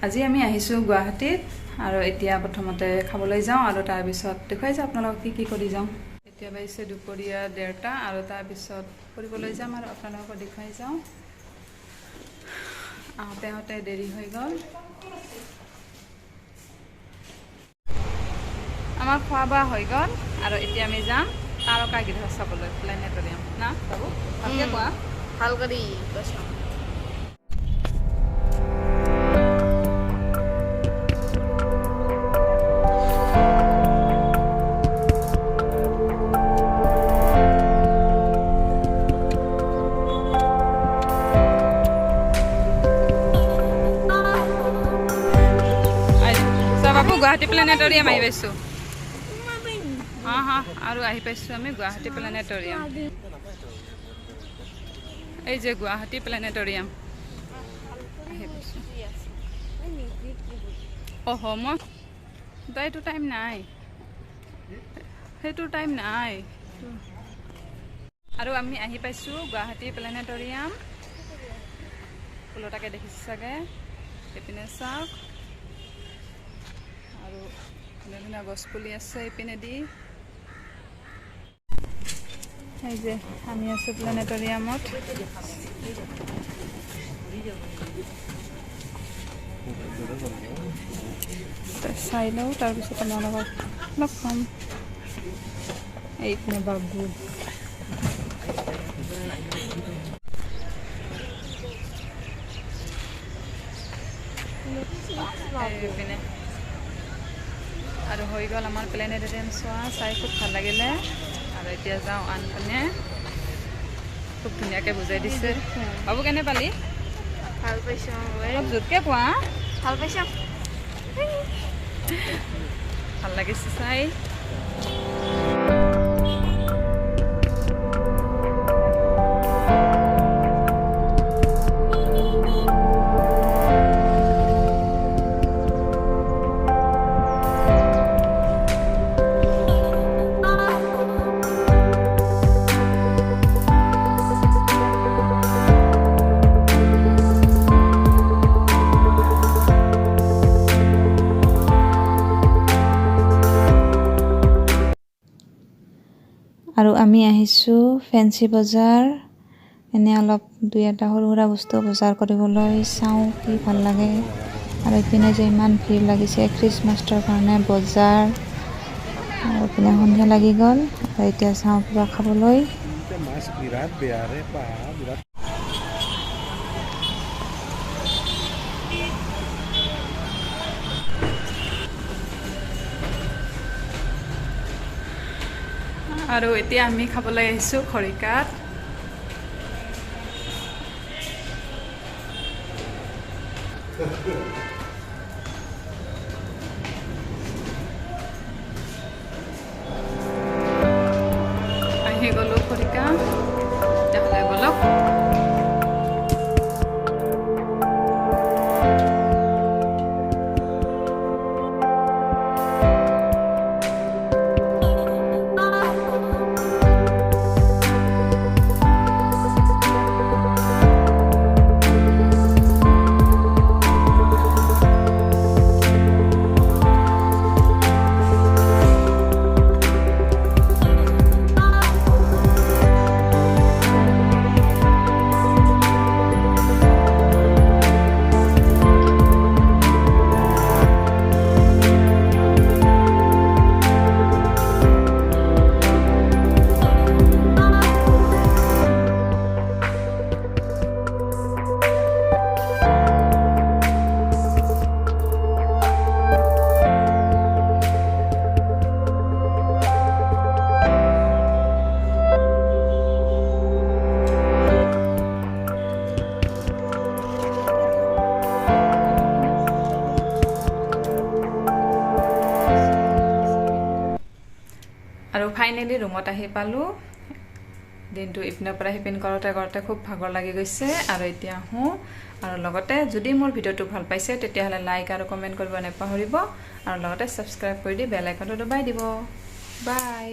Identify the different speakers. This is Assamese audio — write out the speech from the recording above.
Speaker 1: আজি আমি আহিছোঁ গুৱাহাটীত আৰু এতিয়া প্ৰথমতে খাবলৈ যাওঁ আৰু তাৰ পিছত দেখুৱাই যাওঁ আপোনালোকক কি কৰি যাওঁ। এতিয়া বাজিছে দুপৰীয়া 1:30 আৰু তাৰ পিছত ফুৰিবলৈ যাম আৰু আপোনালোকক দেখুৱাই যাওঁ। আহোঁতে দেৰি হৈ গ'ল। আমাৰ খোৱা বোৱা হৈ গ'ল আৰু এতিয়া আমি যাম তাৰকাগৃহ চাবলৈ, প্লেনেটৰিয়াম না বাবু? ভালকৈ কোৱা।
Speaker 2: ভাল কৰি কৈছোঁ।
Speaker 1: বাবু গুৱাহাটী প্লেনেটৰিয়াম আহি পাইছোঁ। আৰু আহি পাইছোঁ আমি গুৱাহাটী প্লেনেটৰিয়াম। এই যে গুৱাহাটী প্লেনেটৰিয়াম আহি পাইছোঁ। মই এইটো টাইম নাই, সেইটো টাইম নাই। আৰু আমি আহি পাইছোঁ গুৱাহাটী প্লেনেটৰিয়াম। ফুলতাকে দেখিছে চাগে, এইপিনে চাওক আৰু ধুনীয়া ধুনীয়া গছ পুলি আছে এইপিনেদি। এই যে আমি আছোঁ প্লেনেটৰিয়ামত। চাই লওঁ তাৰপিছত আপোনালোকক লগ পাম। এইপিনে বাবু এইপিনে আৰু হৈ গ'ল আমাৰ প্লেনেটৰিয়াম চোৱা, চাই খুব ভাল লাগিলে। আৰু এতিয়া যাওঁ আনপিনে। খুব ধুনীয়াকৈ বুজাই দিছে। বাবু কেনে পালি?
Speaker 2: ভাল পাইছোঁ।
Speaker 1: অলপ জোৰকৈ কোৱা।
Speaker 2: ভাল পাইছোঁ।
Speaker 1: ভাল লাগিছে চাই। আৰু আমি আহিছোঁ ফেঞ্চি বজাৰ। এনে অলপ দুই এটা সৰু সুৰা বস্তু বজাৰ কৰিবলৈ চাওঁ কি ভাল লাগে। আৰু এইপিনে যে ইমান ভিৰ লাগিছে খ্ৰীষ্টমাছৰ কাৰণে বজাৰ। আৰু এইপিনে সন্ধিয়া লাগি গ'ল আৰু এতিয়া চাওঁ কিবা খাবলৈ। আৰু এতিয়া আমি খাবলৈ আহিছোঁ খৰিকাত। আহি গ'লো খৰিকা, তেতিয়াহ'লে ব'লক। আৰু ফাইনেলি ৰুমত আহি পালোঁ। দিনটো ইপিনৰ পৰা সিপিন কৰোঁতে খুব ভাগৰ লাগি গৈছে। আৰু এতিয়া আহোঁ। আৰু লগতে যদি মোৰ ভিডিঅ'টো ভাল পাইছে তেতিয়াহ'লে লাইক আৰু কমেণ্ট কৰিব নাপাহৰিব। আৰু লগতে ছাবস্ক্ৰাইব কৰি দি বেল আইকনটো দবাই দিব। বাই।